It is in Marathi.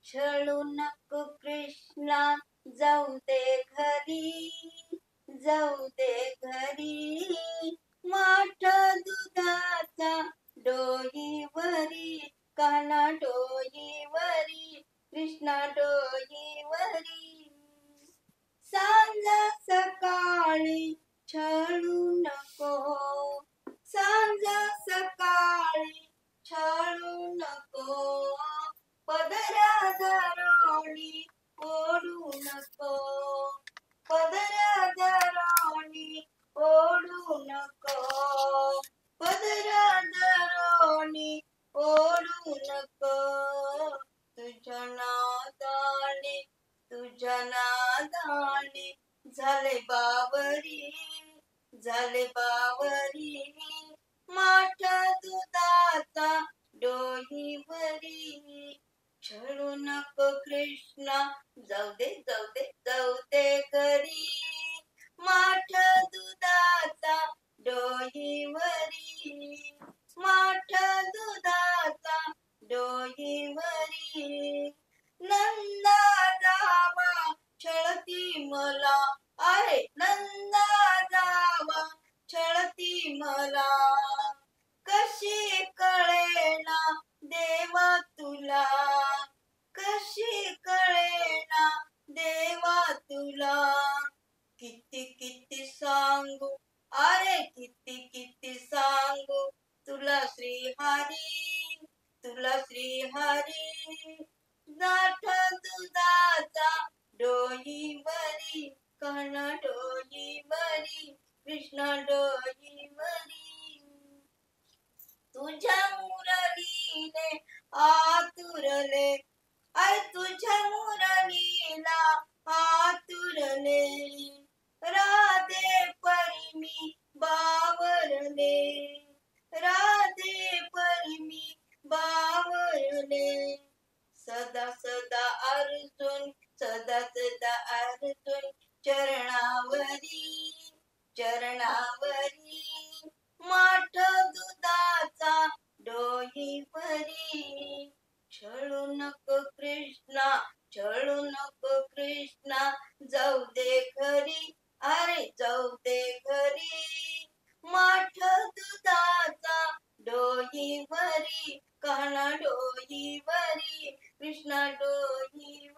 छळू नको कृष्णा, जाऊ दे घरी, जाऊ दे घरी. माठ दुधाचा डोईवरी, काना डोईवरी, कृष्णा डोईवरी. सांज सकाळी छळू नको, सांज सकाळी छळू नको. पदरा धरणी ओढू नको, पदरा धरणी ओढू नको, पदरा धरणी ओढू नको. तुझ्या नादाने, तुझ्या नादाने झाले बावरी, झाले बावरी. माठ दुधाचा डोईवरी. छळू नको कृष्णा, जाऊ दे जाऊ दे जाऊ दे घरी. माठ दुधाचा डोईवरी, माठ दुधाचा डोईवरी. नंदा जावा छळती मला, आहे नंदा जावा छळती मला. कशी कळेना देवा तुला, कशी कळेना देवा तुला. किती किती सांगू, अरे किती किती सांगू तुला श्रीहरी, तुला श्रीहरी. गाठ दुधाचा डोईवरी, काना डोईवरी, कृष्णा डोईवरी. तुझ्या मुरलीने आतुरले, आय तुझ्या मुरलीला आतुरले. राधे परी मी बावरले, राधे परी मी बावरले. सदा सदा अर्जुन, सदा सदा अर्जुन चरणावरी, चरणावरी. माठ दुधाचा डोईवरी. छळू नको कृष्णा, छळू नको कृष्णा, जाऊ दे घरी, अरे जाऊ दे घरी. माठ दुधाचा डोईवरी, काना डोईवरी, कृष्णा डोईवरी.